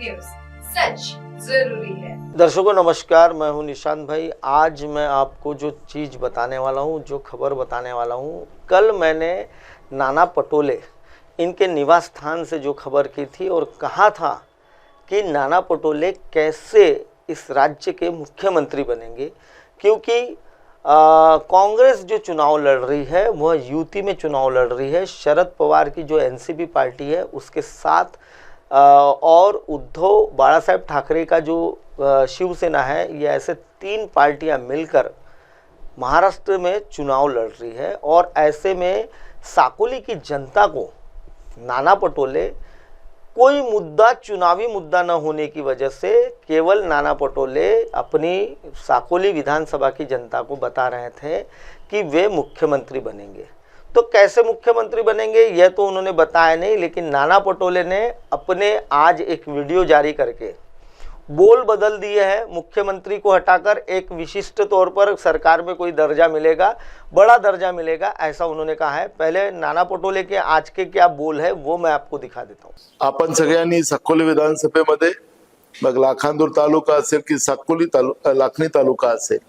News, सच जरूरी है। दर्शकों नमस्कार, मैं हूं निशांत भाई। आज मैं आपको जो चीज़ बताने वाला हूं, जो खबर बताने वाला हूं, कल मैंने नाना पटोले इनके निवास स्थान से जो खबर की थी और कहा था कि नाना पटोले कैसे इस राज्य के मुख्यमंत्री बनेंगे, क्योंकि कांग्रेस जो चुनाव लड़ रही है वह यूपी में चुनाव लड़ रही है। शरद पवार की जो एनसीपी पार्टी है उसके साथ और उद्धव बाला साहेब ठाकरे का जो शिवसेना है, ये ऐसे तीन पार्टियां मिलकर महाराष्ट्र में चुनाव लड़ रही है। और ऐसे में साकोली की जनता को नाना पटोले कोई मुद्दा, चुनावी मुद्दा न होने की वजह से केवल नाना पटोले अपनी साकोली विधानसभा की जनता को बता रहे थे कि वे मुख्यमंत्री बनेंगे। तो कैसे मुख्यमंत्री बनेंगे यह तो उन्होंने बताया नहीं, लेकिन नाना पटोले ने अपने आज एक वीडियो जारी करके बोल बदल दिए हैं। मुख्यमंत्री को हटाकर एक विशिष्ट तौर पर सरकार में कोई दर्जा मिलेगा, बड़ा दर्जा मिलेगा, ऐसा उन्होंने कहा है। पहले नाना पटोले के आज के क्या बोल है वो मैं आपको दिखा देता हूँ। आपण सगळ्यांनी साकोली विधानसभेमध्ये मग लाखांदूर तालुका असेल की साकोली लाखनी तालुका असेल,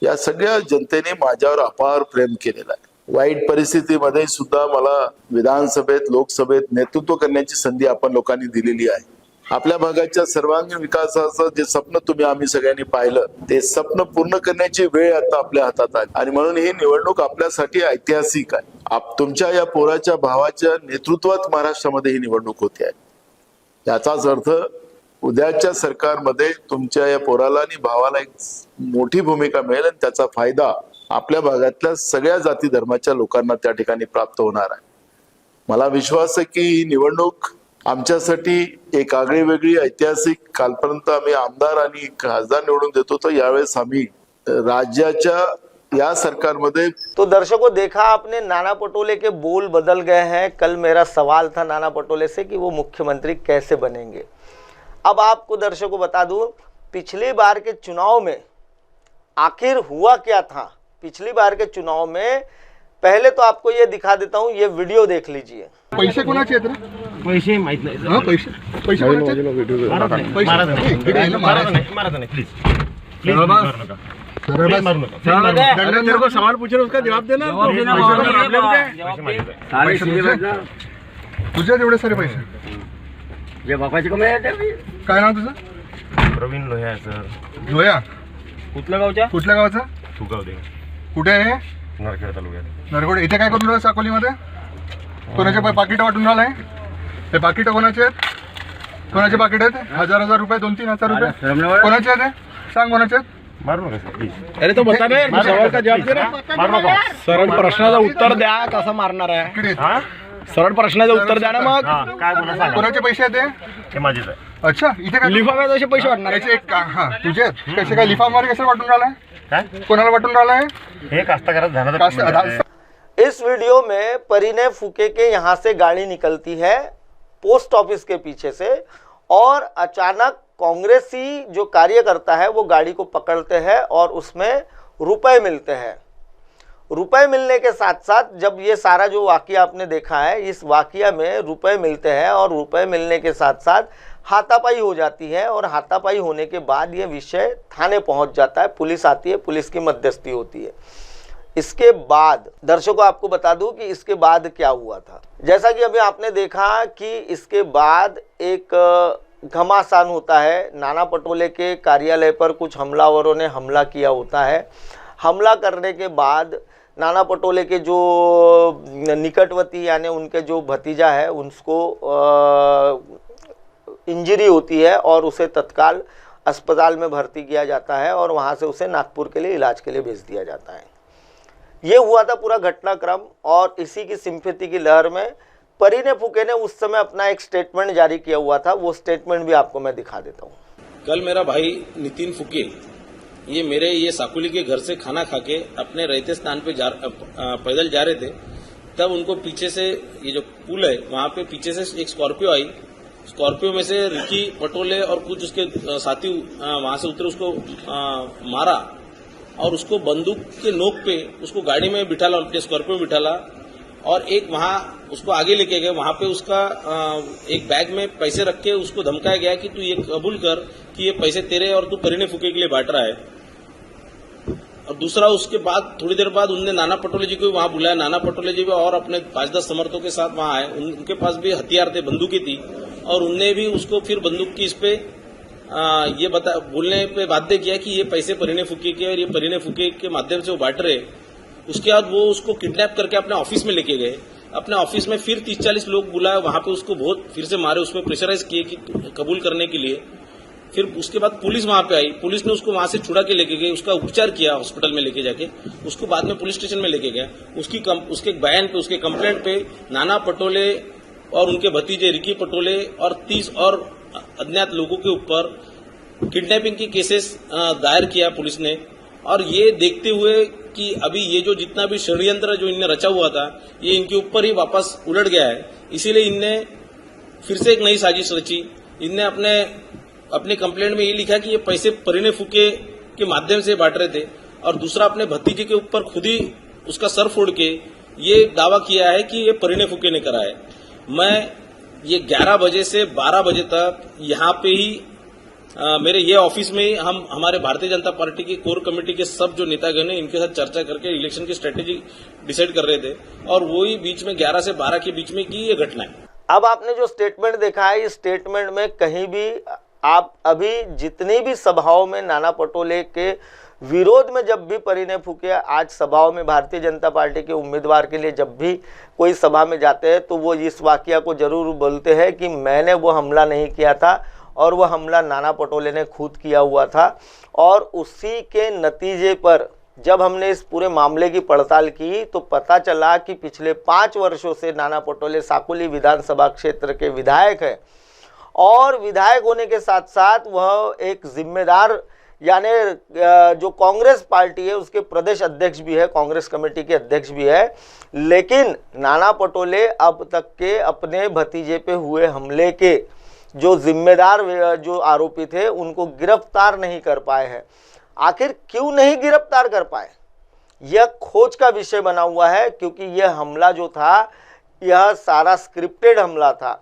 या सगळ्या जनतेने माझ्यावर अपार प्रेम केलेलं आहे। वाईट परिस्थितीमध्ये सुद्धा मला विधानसभेत, लोकसभेत नेतृत्व करण्याची संधी आपण लोकांनी दिलेली आहे। आपल्या भागाच्या सर्वांगीण विकासाचं जे स्वप्न तुम्ही आम्ही सगळ्यांनी पाहिलं, ते स्वप्न पूर्ण करण्याची वेळ आता आपल्या हातात आहे आणि म्हणून ही निवडणूक आपल्यासाठी ऐतिहासिक आहे। तुमच्या या पोराच्या भावाच्या नेतृत्वात महाराष्ट्रामध्ये ही निवडणूक होते आहे। याचाच अर्थ उद्याच्या सरकारमध्ये तुमच्या या पोराला आणि भावाला एक मोठी भूमिका मिळेल आणि त्याचा फायदा आपल्या भागातल्या सगळ्या जाती धर्माच्या लोकांना त्या ठिकाणी प्राप्त होणार आहे। मला विश्वास आहे की ही निवडणूक आमच्यासाठी एक आगळी वेगळी ऐतिहासिक, कालपर्यंत आम्ही आमदार आणि खासदार निवडून देतो, तर यावेळेस आम्ही राज्याच्या या सरकारमध्ये। तो दर्शकों देखा आपने, नाना पटोले के बोल बदल गए हैं। कल मेरा सवाल था नाना पटोले से कि वो मुख्यमंत्री कैसे बनेंगे। अब आपको दर्शकों बता दूं, पिछली बार के चुनाव में आखिर हुआ क्या था। पिछली बार के चुनाव में पहले तो आपको ये दिखा देता हूँ, ये वीडियो देख लीजिए। पैसे कोणाचे आहेत रे? पैसे माहित नाही। हां, पैसे कोणाचे? मारा नहीं प्लीज तेरे को सवाल पूछ रहे उसका जवाब देना। तुझे तेवढे सारे पैसे जे बापाची कमाई आहे ते। काय नाव तुझं? प्रवीण लोह्या सर। लोया? कुठल्या गावच्या? कुठल्या गावाचा? तुगावदे। कुठे आहे? नरखेड तालुक्यात। नरगोड। इथे काय करून राहिला साकोलीमध्ये? कोणाचे पाकिट वाटून राहिलाय? हे पाकिट कोणाचे आहेत? कोणाचे पाकिट आहेत? 1000 रुपये, 2-3 हजार रुपये कोणाचे आहेत? सांग कोणाचे आहेत? मारू नका सर प्लीज। अरे तो बता रे, सवाल का जवाब दे रे। मारू नका। सरळ प्रश्नाचं उत्तर द्या, कसं मारणार आहे? हां, सरळ प्रश्नाचं उत्तर द्या ना मग। काय बोलणार सांगा। कोणाचे पैसे आहेत हे माझेच आहे। अच्छा, इथे काय लिफाफ्यात असे पैसे वाटणार? याचे एक हां, तुझे कसे काय लिफाफ्यामध्ये कसं वाटून राहिलाय? काय कोणाला वाटून राहिलाय? हे कास्तकारात झालं। इस वीडियो में परिणय फुके के यहाँ से गाड़ी निकलती है पोस्ट ऑफिस के पीछे से, और अचानक कांग्रेसी जो कार्यकर्ता है वो गाड़ी को पकड़ते हैं और उसमें रुपए मिलते हैं। रुपए मिलने के साथ साथ जब ये सारा जो वाकया आपने देखा है, इस वाकया में रुपए मिलते हैं और रुपए मिलने के साथ साथ हाथापाई हो जाती है, और हाथापाई होने के बाद ये विषय थाने पहुंच जाता है। पुलिस आती है, पुलिस की मध्यस्थी होती है। इसके बाद दर्शकों आपको बता दूं कि इसके बाद क्या हुआ था। जैसा कि अभी आपने देखा कि इसके बाद एक घमासान होता है। नाना पटोले के कार्यालय पर कुछ हमलावरों ने हमला किया होता है। हमला करने के बाद नाना पटोले के जो निकटवर्ती यानी उनके जो भतीजा है उसको इंजरी होती है और उसे तत्काल अस्पताल में भर्ती किया जाता है और वहाँ से उसे नागपुर के लिए इलाज के लिए भेज दिया जाता है। ये हुआ था पूरा घटनाक्रम, और इसी की सिंपैथी की लहर में परिणय फुके ने उस समय अपना एक स्टेटमेंट जारी किया हुआ था। वो स्टेटमेंट भी आपको मैं दिखा देता हूँ। कल मेरा भाई नितिन फुके ये साकोली के घर से खाना खा के अपने रहते स्थान पे पैदल जा रहे थे, तब उनको पीछे से, ये जो पुल है वहां पे पीछे से एक स्कॉर्पियो आई। स्कॉर्पियो में से रिकी पटोले और कुछ उसके साथी वहां से उतरे, उसको मारा और उसको बंदूक के नोक पे उसको गाड़ी में बिठाला, अपने स्कॉर्पियो में बिठाला और एक वहां उसको आगे लेके गए, वहां पे उसका एक बैग में पैसे रख के उसको धमकाया गया कि तू ये कबूल कर कि ये पैसे तेरे और तू परिणे फुके के लिए बांट रहा है। और दूसरा, उसके बाद थोड़ी देर बाद उनने नाना पटोले जी को वहां बुलाया। नाना पटोले जी भी और अपने 5-10 समर्थकों के साथ वहां आए। उनके पास भी हथियार थे, बंदूकें थी, और उनने भी उसको फिर बंदूक की इस पे ये बोलने पे बाध्य किया कि ये पैसे परिणे फुके के और ये परिणे फुके के माध्यम से वो बांट रहे। उसके बाद वो उसको किडनैप करके अपने ऑफिस में लेके गए। अपने ऑफिस में फिर 30-40 लोग बुलाए, वहां पे उसको बहुत फिर से मारे, उसमें प्रेशराइज किए कि कबूल करने के लिए। फिर उसके बाद पुलिस वहां पे आई, पुलिस ने उसको वहां से छुड़ा के लेके गई, उसका उपचार किया हॉस्पिटल में लेके जाके, उसको बाद में पुलिस स्टेशन में लेके गया। उसके बयान पे, उसके कंप्लेंट पे नाना पटोले और उनके भतीजे रिकी पटोले और 30 और अज्ञात लोगों के ऊपर किडनैपिंग की केसेस दायर किया पुलिस ने। और ये देखते हुए कि अभी ये जो जितना भी षड्यंत्र जो इनने रचा हुआ था, ये इनके ऊपर ही वापस उलट गया है, इसीलिए इनने फिर से एक नई साजिश रची। इनने अपने कंप्लेंट में ये लिखा कि ये पैसे परिणे फुके के माध्यम से बांट रहे थे, और दूसरा अपने भतीजे के ऊपर खुद ही उसका सर फोड़ के ये दावा किया है कि ये परिणे फुके ने करा है। मैं ये 11 बजे से 12 बजे तक यहाँ पे ही मेरे ये ऑफिस में ही हम हमारे भारतीय जनता पार्टी की कोर कमेटी के सब जो नेतागण हैं इनके साथ चर्चा करके इलेक्शन की स्ट्रेटेजी डिसाइड कर रहे थे, और वही बीच में 11 से 12 के बीच में की ये घटना है। अब आपने जो स्टेटमेंट देखा है, इस स्टेटमेंट में कहीं भी आप अभी जितनी भी सभाओं में नाना पटोले के विरोध में जब भी परिणे फुके आज सभाओं में भारतीय जनता पार्टी के उम्मीदवार के लिए जब भी कोई सभा में जाते हैं तो वो इस वाकया को जरूर बोलते हैं कि मैंने वो हमला नहीं किया था, और वह हमला नाना पटोले ने खुद किया हुआ था। और उसी के नतीजे पर जब हमने इस पूरे मामले की पड़ताल की तो पता चला कि पिछले 5 वर्षों से नाना पटोले साकोली विधानसभा क्षेत्र के विधायक हैं, और विधायक होने के साथ साथ वह एक जिम्मेदार यानी जो कांग्रेस पार्टी है उसके प्रदेश अध्यक्ष भी है, कांग्रेस कमेटी के अध्यक्ष भी है। लेकिन नाना पटोले अब तक के अपने भतीजे पे हुए हमले के जो जिम्मेदार जो आरोपी थे उनको गिरफ्तार नहीं कर पाए हैं। आखिर क्यों नहीं गिरफ्तार कर पाए, यह खोज का विषय बना हुआ है, क्योंकि यह हमला जो था यह सारा स्क्रिप्टेड हमला था।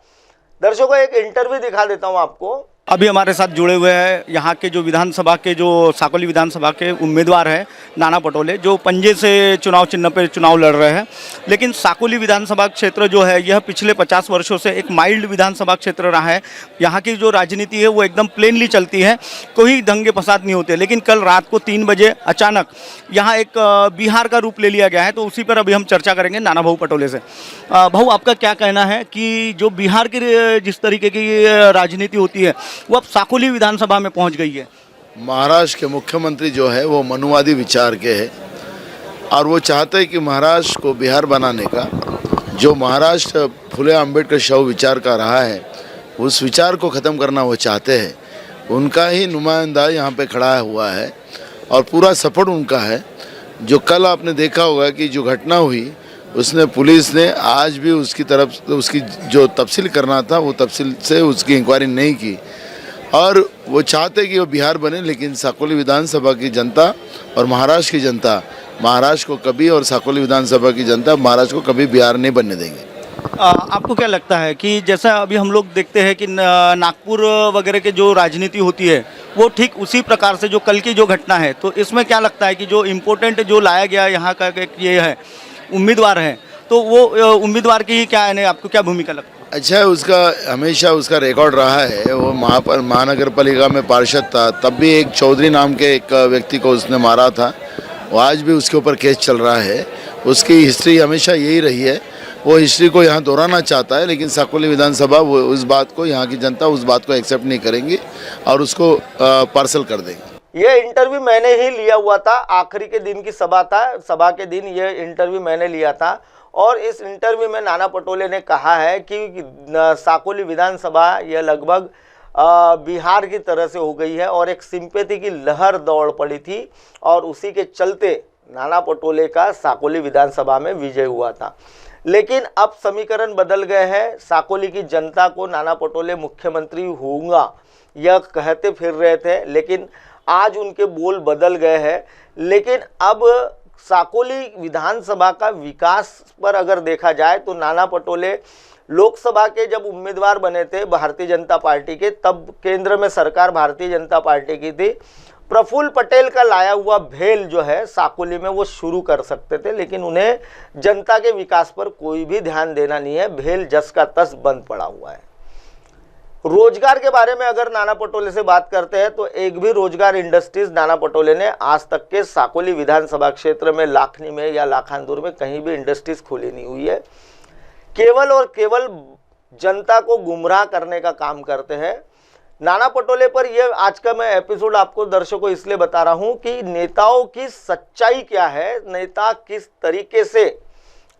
दर्शकों, एक इंटरव्यू दिखा देता हूं आपको। अभी हमारे साथ जुड़े हुए हैं यहाँ के जो विधानसभा के जो साकोली विधानसभा के उम्मीदवार हैं नाना पटोले, जो पंजे से चुनाव चिन्ह पर चुनाव लड़ रहे हैं। लेकिन साकोली विधानसभा क्षेत्र जो है यह पिछले 50 वर्षों से एक माइल्ड विधानसभा क्षेत्र रहा है। यहाँ की जो राजनीति है वो एकदम प्लेनली चलती है, कोई दंगे फसाद नहीं होते। लेकिन कल रात को 3 बजे अचानक यहाँ एक बिहार का रूप ले लिया गया है, तो उसी पर अभी हम चर्चा करेंगे नाना भाऊ पटोले से। भाऊ, आपका क्या कहना है कि जो बिहार की जिस तरीके की राजनीति होती है वो अब साकोली विधानसभा में पहुंच गई है? महाराष्ट्र के मुख्यमंत्री जो है वो मनुवादी विचार के हैं, और वो चाहते हैं कि महाराष्ट्र को बिहार बनाने का जो महाराष्ट्र फुले अम्बेडकर शव विचार का रहा है उस विचार को ख़त्म करना वो चाहते हैं। उनका ही नुमाइंदा यहाँ पे खड़ा हुआ है और पूरा सपोर्ट उनका है। जो कल आपने देखा होगा कि जो घटना हुई उसने पुलिस ने आज भी उसकी तरफ उसकी जो तफसील करना था वो तफसील से उसकी इंक्वायरी नहीं की, और वो चाहते कि वो बिहार बने। लेकिन साकोली विधानसभा की जनता और महाराष्ट्र की जनता महाराष्ट्र को कभी, और साकोली विधानसभा की जनता महाराष्ट्र को कभी बिहार नहीं बनने देंगे। आपको क्या लगता है कि जैसा अभी हम लोग देखते हैं कि नागपुर वगैरह की जो राजनीति होती है वो ठीक उसी प्रकार से जो कल की जो घटना है, तो इसमें क्या लगता है कि जो इम्पोर्टेंट जो लाया गया यहाँ का ये है उम्मीदवार है, तो वो उम्मीदवार की क्या है, आपको क्या भूमिका लगती है? अच्छा है, उसका हमेशा उसका रिकॉर्ड रहा है। वो महानगर पालिका में पार्षद था, तब भी एक चौधरी नाम के एक व्यक्ति को उसने मारा था, वो आज भी उसके ऊपर केस चल रहा है। उसकी हिस्ट्री हमेशा यही रही है, वो हिस्ट्री को यहाँ दोहराना चाहता है। लेकिन साकोली विधानसभा वो उस बात को, यहाँ की जनता उस बात को एक्सेप्ट नहीं करेंगी और उसको पार्सल कर देंगे। ये इंटरव्यू मैंने ही लिया हुआ था, आखिरी के दिन की सभा था, सभा के दिन ये इंटरव्यू मैंने लिया था। और इस इंटरव्यू में नाना पटोले ने कहा है कि साकोली विधानसभा यह लगभग बिहार की तरह से हो गई है, और एक सिंपैथी की लहर दौड़ पड़ी थी, और उसी के चलते नाना पटोले का साकोली विधानसभा में विजय हुआ था। लेकिन अब समीकरण बदल गए हैं। साकोली की जनता को नाना पटोले मुख्यमंत्री होऊंगा यह कहते फिर रहे थे, लेकिन आज उनके बोल बदल गए हैं। लेकिन अब साकोली विधानसभा का विकास पर अगर देखा जाए तो नाना पटोले लोकसभा के जब उम्मीदवार बने थे भारतीय जनता पार्टी के, तब केंद्र में सरकार भारतीय जनता पार्टी की थी। प्रफुल्ल पटेल का लाया हुआ भेल जो है साकोली में वो शुरू कर सकते थे, लेकिन उन्हें जनता के विकास पर कोई भी ध्यान देना नहीं है। भेल जस का तस बंद पड़ा हुआ है। रोजगार के बारे में अगर नाना पटोले से बात करते हैं तो एक भी रोजगार इंडस्ट्रीज नाना पटोले ने आज तक के साकोली विधानसभा क्षेत्र में, लाखनी में या लाखांदूर में कहीं भी इंडस्ट्रीज खोली नहीं हुई है। केवल और केवल जनता को गुमराह करने का काम करते हैं। नाना पटोले पर यह आज का मैं एपिसोड आपको दर्शकों इसलिए बता रहा हूं कि नेताओं की सच्चाई क्या है, नेता किस तरीके से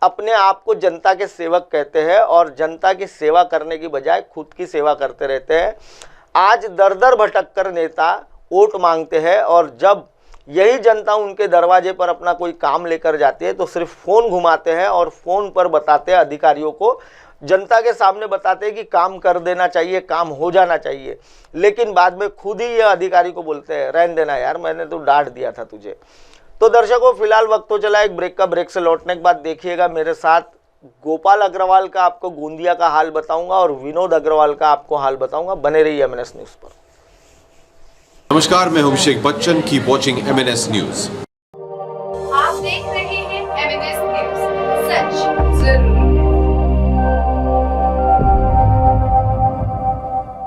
अपने आप को जनता के सेवक कहते हैं और जनता की सेवा करने की बजाय खुद की सेवा करते रहते हैं। आज दर दर भटक कर नेता वोट मांगते हैं और जब यही जनता उनके दरवाजे पर अपना कोई काम लेकर जाती है तो सिर्फ फ़ोन घुमाते हैं और फ़ोन पर बताते हैं अधिकारियों को, जनता के सामने बताते हैं कि काम कर देना चाहिए, काम हो जाना चाहिए, लेकिन बाद में खुद ही ये अधिकारी को बोलते हैं रहने देना यार, मैंने तो डांट दिया था तुझे। तो दर्शकों फिलहाल वक्त हो चला एक ब्रेक का। ब्रेक से लौटने के बाद देखिएगा मेरे साथ गोपाल अग्रवाल का आपको गोंदिया का हाल बताऊंगा और विनोद अग्रवाल का आपको हाल बताऊंगा। बने रहिए MNS न्यूज़ पर। नमस्कार, मैं हूं Abhishek Bachchan. Keep watching MNS news. आप देख रहे हैं MNS न्यूज, सच